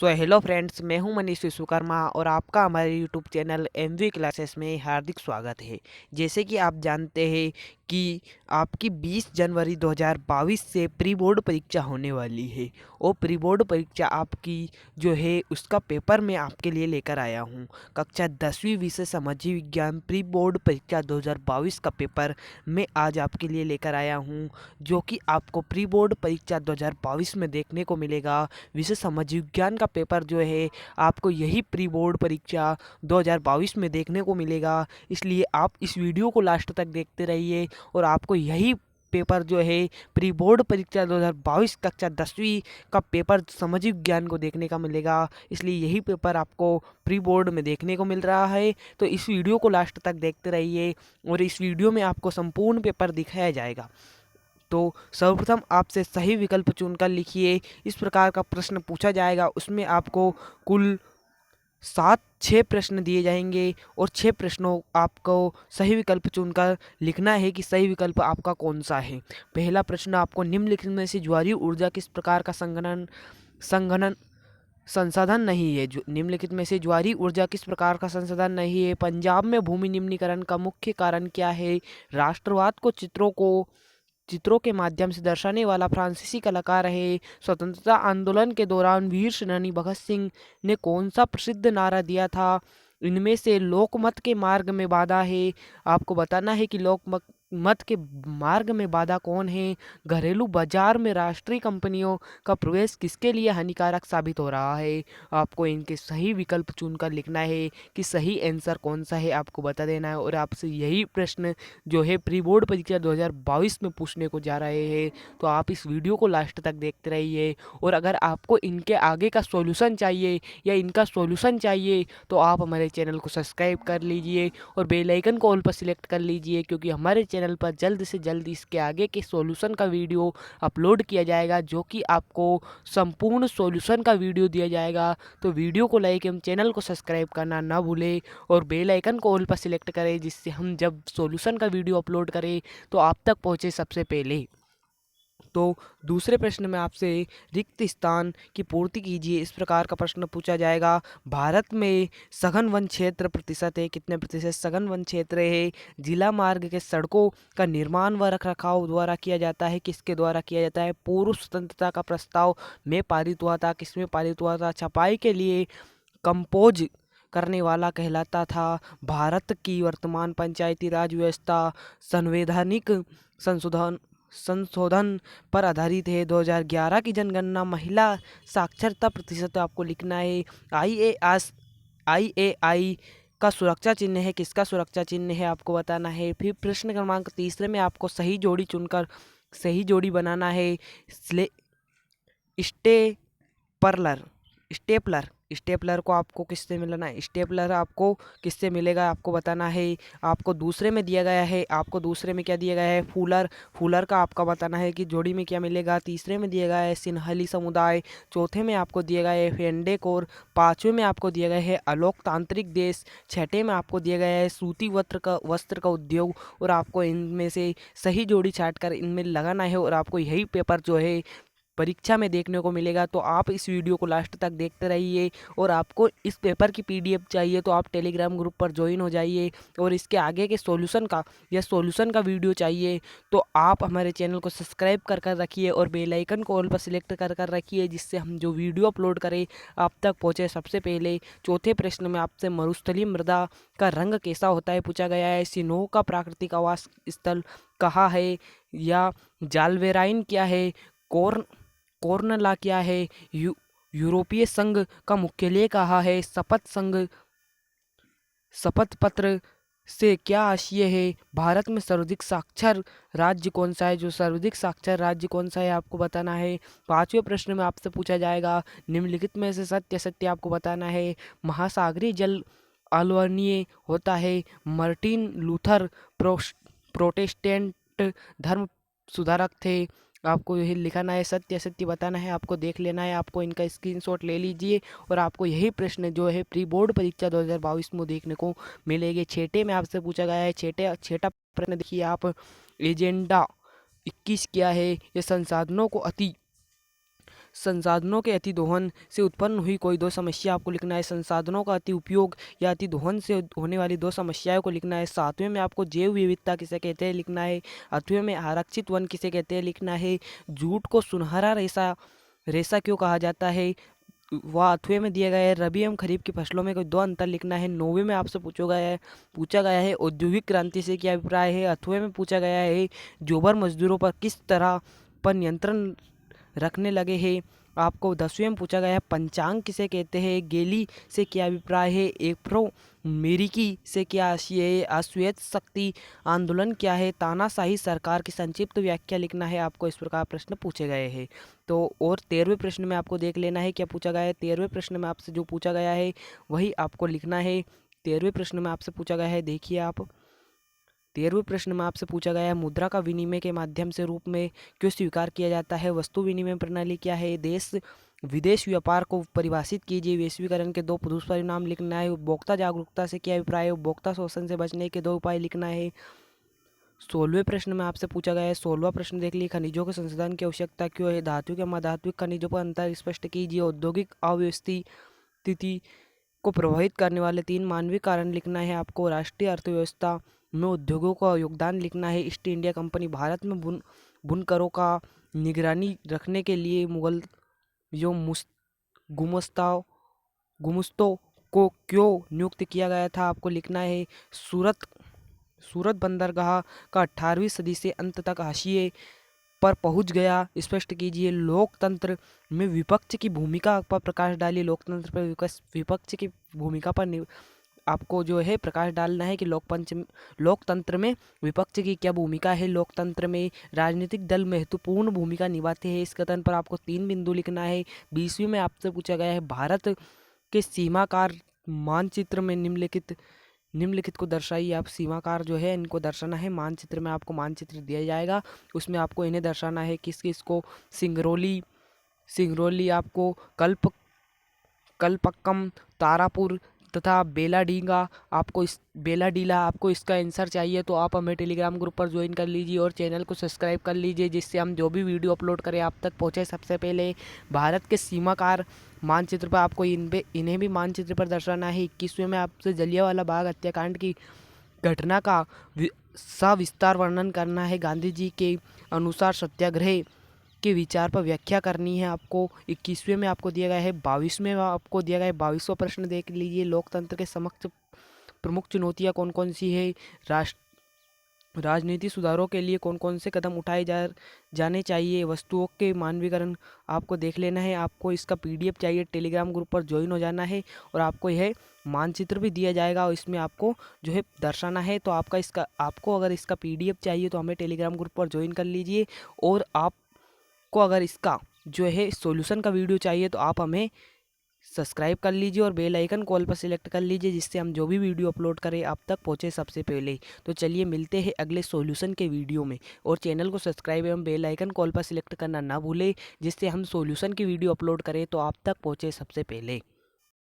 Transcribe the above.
Hello friends, मैं हूं मनीष विश्वकर्मा और आपका हमारे यूट्यूब चैनल एमवी क्लासेस में हार्दिक स्वागत है। जैसे कि आप जानते हैं कि आपकी 20 जनवरी 2022 से प्री बोर्ड परीक्षा होने वाली है और प्री बोर्ड परीक्षा आपकी जो है उसका पेपर मैं आपके लिए लेकर आया हूं। कक्षा 10वीं विषय सामाजिक विज्ञान प्री बोर्ड परीक्षा 2022 का पेपर मैं आज आपके लिए लेकर आया हूं, जो कि आपको प्री बोर्ड परीक्षा 2022 में देखने को मिलेगा। विषय समाज विज्ञान का पेपर जो है आपको यही प्री बोर्ड परीक्षा 2022 में देखने को मिलेगा। इसलिए आप इस वीडियो को लास्ट तक देखते रहिए और आपको यही पेपर जो है प्री बोर्ड परीक्षा 2022 कक्षा 10वीं का पेपर सामाजिक विज्ञान को देखने का मिलेगा। इसलिए यही पेपर आपको प्री बोर्ड में देखने को मिल रहा है, तो इस वीडियो को लास्ट तक देखते रहिए और इस वीडियो में आपको संपूर्ण पेपर दिखाया जाएगा। तो सर्वप्रथम आपसे सही विकल्प चुनकर लिखिए। इस प्रकार का प्रश्न पूछा जाएगा, उसमें आपको कुल 6 प्रश्न दिए जाएंगे और 6 प्रश्नों आपको सही विकल्प चुनकर लिखना है कि सही विकल्प आपका कौन सा है। पहला प्रश्न आपको निम्नलिखित में से ज्वारीय ऊर्जा किस प्रकार का संघनन संसाधन नहीं है। जो निम्नलिखित में से ज्वारीय ऊर्जा किस प्रकार का संसाधन नहीं है। पंजाब में भूमि निम्नीकरण का मुख्य कारण क्या है। राष्ट्रवाद को चित्रों के माध्यम से दर्शाने वाला फ्रांसीसी कलाकार है। स्वतंत्रता आंदोलन के दौरान वीर सेनानी भगत सिंह ने कौन सा प्रसिद्ध नारा दिया था। इनमें से लोकमत के मार्ग में बाधा है। आपको बताना है कि लोकमत मत के मार्ग में बाधा कौन है। घरेलू बाजार में राष्ट्रीय कंपनियों का प्रवेश किसके लिए हानिकारक साबित हो रहा है। आपको इनके सही विकल्प चुनकर लिखना है कि सही आंसर कौन सा है, आपको बता देना है। और आपसे यही प्रश्न जो है प्री बोर्ड परीक्षा 2022 में पूछने को जा रहे हैं, तो आप इस वीडियो को लास्ट तक देखते रहिए। और अगर आपको इनके आगे का सॉल्यूशन चाहिए या इनका सॉल्यूशन चाहिए तो आप हमारे चैनल को सब्सक्राइब कर लीजिए और बेल आइकन को ऑल पर सिलेक्ट कर लीजिए, क्योंकि हमारे चैनल पर जल्द से जल्द इसके आगे के सॉल्यूशन का वीडियो अपलोड किया जाएगा, जो कि आपको संपूर्ण सॉल्यूशन का वीडियो दिया जाएगा। तो वीडियो को लाइक एवं चैनल को सब्सक्राइब करना ना भूलें और बेल आइकन को ऑल पर सिलेक्ट करें, जिससे हम जब सॉल्यूशन का वीडियो अपलोड करें तो आप तक पहुंचे सबसे पहले। तो दूसरे प्रश्न में आपसे रिक्त स्थान की पूर्ति कीजिए, इस प्रकार का प्रश्न पूछा जाएगा। भारत में सघन वन क्षेत्र प्रतिशत है, कितने प्रतिशत सघन वन क्षेत्र है। जिला मार्ग के सड़कों का निर्माण व रखरखाव द्वारा किया जाता है, किसके द्वारा किया जाता है। पूर्व स्वतंत्रता का प्रस्ताव में पारित हुआ था, किसमें पारित हुआ था। छपाई के लिए कंपोज करने वाला कहलाता था। भारत की वर्तमान पंचायती राज व्यवस्था संवैधानिक संशोधन संशोधन पर आधारित है। 2011 की जनगणना महिला साक्षरता प्रतिशत आपको लिखना है। IAI का सुरक्षा चिन्ह है, किसका सुरक्षा चिन्ह है, आपको बताना है। फिर प्रश्न क्रमांक तीसरे में आपको सही जोड़ी चुनकर सही जोड़ी बनाना है। स्टेपलर स्टेपलर स्टेपलर को आपको किससे मिलना है। स्टेपलर आपको किससे मिलेगा, आपको बताना है। आपको दूसरे में दिया गया है, आपको दूसरे में क्या दिया गया है, फूलर। फूलर का आपका बताना है कि जोड़ी में क्या मिलेगा। तीसरे में दिया गया है सिन्हली समुदाय। चौथे में आपको दिया गया है फेंडेकोर। पाँचवें में आपको दिया गया है अलोकतांत्रिक देश। छठे में आपको दिया गया है सूती वस्त्र का उद्योग। और आपको इनमें से सही जोड़ी छाट कर इनमें लगाना है और आपको यही पेपर जो है परीक्षा में देखने को मिलेगा। तो आप इस वीडियो को लास्ट तक देखते रहिए और आपको इस पेपर की PDF चाहिए तो आप टेलीग्राम ग्रुप पर ज्वाइन हो जाइए। और इसके आगे के सॉल्यूशन का वीडियो चाहिए तो आप हमारे चैनल को सब्सक्राइब कर कर रखिए और बेल आइकन को ऑल पर सिलेक्ट कर कर रखिए, जिससे हम जो वीडियो अपलोड करें आप तक पहुँचे सबसे पहले। चौथे प्रश्न में आपसे मरुस्थलीय मृदा का रंग कैसा होता है पूछा गया है। सिन्हो का प्राकृतिक आवास स्थल कहाँ है, या जालवेराइन क्या है, कॉर्नला क्या है, यूरोपीय संघ का मुख्यालय कहाँ है, शपथ पत्र से क्या आशय है। भारत में सर्वाधिक साक्षर राज्य कौन सा है, जो सर्वाधिक साक्षर राज्य कौन सा है आपको बताना है। पांचवें प्रश्न में आपसे पूछा जाएगा निम्नलिखित में से सत्य सत्य आपको बताना है। महासागरीय जल अल्वनीय होता है। मार्टिन लूथर प्रोटेस्टेंट धर्म सुधारक थे। आपको यही लिखाना है, सत्य सत्य बताना है, आपको देख लेना है। आपको इनका स्क्रीनशॉट ले लीजिए और आपको यही प्रश्न जो है प्री बोर्ड परीक्षा 2022 में देखने को मिलेंगे। छठे में आपसे पूछा गया है, छठा प्रश्न देखिए आप। एजेंडा 21 क्या है। ये संसाधनों को संसाधनों के अति दोहन से उत्पन्न हुई कोई दो समस्या आपको लिखना है। संसाधनों का अति उपयोग या अति दोहन से होने वाली दो समस्याओं को लिखना है। 7वें में आपको जैव विविधता किसे कहते हैं लिखना है। 8वें में आरक्षित वन किसे कहते हैं लिखना है। जूट को सुनहरा रेशा रेशा क्यों कहा जाता है वह 8वें में दिया गया है। रबी एवं खरीफ की फसलों में कोई दो अंतर लिखना है। 9वें में आपसे पूछा गया है औद्योगिक क्रांति से क्या अभिप्राय है। 8वें में पूछा गया है जोबर मजदूरों पर किस तरह पर नियंत्रण रखने लगे हैं। आपको 10वें में पूछा गया है पंचांग किसे कहते हैं। गेली से क्या अभिप्राय है। एफ्रो मेरिकी से क्या आशय है। अश्वेत शक्ति आंदोलन क्या है। तानाशाही सरकार की संक्षिप्त व्याख्या लिखना है। आपको इस प्रकार प्रश्न पूछे गए हैं। तो और 13वें प्रश्न में आपको देख लेना है क्या पूछा गया है। 13वें प्रश्न में आपसे जो पूछा गया है वही आपको लिखना है। 13वें प्रश्न में आपसे पूछा गया है, देखिए आप 13वें प्रश्न में आपसे पूछा गया है मुद्रा का विनिमय के माध्यम से रूप में क्यों स्वीकार किया जाता है। वस्तु विनिमय प्रणाली क्या है। देश विदेश व्यापार को परिभाषित कीजिए। वैश्वीकरण के दो दुष्परिणाम लिखना है। उपभोक्ता जागरूकता से क्या अभिप्राय है। उपभोक्ता शोषण से बचने के दो उपाय लिखना है। 16वें प्रश्न में आपसे पूछा गया है, 16वां प्रश्न देख लीजिए, खनिजों के संशोधन की आवश्यकता क्यों है। धातु के अधात्विक खनिजों पर अंतर स्पष्ट कीजिए। औद्योगिक अव्यवस्थित स्थिति को प्रभावित करने वाले 3 मानवीय कारण लिखना है। आपको राष्ट्रीय अर्थव्यवस्था में उद्योगों का योगदान लिखना है। ईस्ट इंडिया कंपनी भारत में बुनकरों का निगरानी रखने के लिए मुगल जो गुमस्ताओं गुमस्तों को क्यों नियुक्त किया गया था आपको लिखना है। सूरत बंदरगाह का 18वीं सदी से अंत तक हाशिए पर पहुंच गया स्पष्ट कीजिए। लोकतंत्र में विपक्ष की भूमिका पर प्रकाश डालिए। लोकतंत्र पर विपक्ष की भूमिका पर आपको जो है प्रकाश डालना है कि लोकतंत्र में विपक्ष की क्या भूमिका है। लोकतंत्र में राजनीतिक दल महत्वपूर्ण भूमिका निभाते हैं। इस कथन पर आपको 3 बिंदु लिखना है। 20वीं में आपसे पूछा गया है भारत के सीमाकार मानचित्र में निम्नलिखित को दर्शाइए। आप सीमाकार जो है इनको दर्शाना है। मानचित्र में आपको मानचित्र दिया जाएगा, उसमें आपको इन्हें दर्शाना है। किस किस को। सिंगरौली आपको कलपक्कम तारापुर तथा बेलाडीला आपको इसका आंसर चाहिए तो आप हमें टेलीग्राम ग्रुप पर ज्वाइन कर लीजिए और चैनल को सब्सक्राइब कर लीजिए, जिससे हम जो भी वीडियो अपलोड करें आप तक पहुंचे सबसे पहले। भारत के सीमाकार मानचित्र पर आपको इन्हें भी मानचित्र पर दर्शाना है। 21वें में आपसे जलियांवाला बाग हत्याकांड की घटना का सविस्तार वर्णन करना है। गांधी जी के अनुसार सत्याग्रह के विचार पर व्याख्या करनी है आपको। 21वें में आपको दिया गया है। 22वें में आपको दिया गया है। 22वां प्रश्न देख लीजिए, लोकतंत्र के समक्ष प्रमुख चुनौतियां कौन कौन सी है। राजनीति सुधारों के लिए कौन कौन से कदम उठाए जाने चाहिए। वस्तुओं के मानवीकरण आपको देख लेना है। आपको इसका PDF चाहिए, टेलीग्राम ग्रुप पर ज्वाइन हो जाना है और आपको यह मानचित्र भी दिया जाएगा और इसमें आपको जो है दर्शाना है। तो आपको अगर इसका PDF चाहिए तो हमें टेलीग्राम ग्रुप पर ज्वाइन कर लीजिए। और आपको अगर इसका जो है सॉल्यूशन का वीडियो चाहिए तो आप हमें सब्सक्राइब कर लीजिए और बेल आइकन कॉल पर सिलेक्ट कर लीजिए, जिससे हम जो भी वीडियो अपलोड करें आप तक पहुंचे सबसे पहले। तो चलिए मिलते हैं अगले सॉल्यूशन के वीडियो में, और चैनल को सब्सक्राइब एवं बेल आइकन कॉल पर सिलेक्ट करना ना भूलें, जिससे हम सॉल्यूशन की वीडियो अपलोड करें तो आप तक पहुंचे सबसे पहले।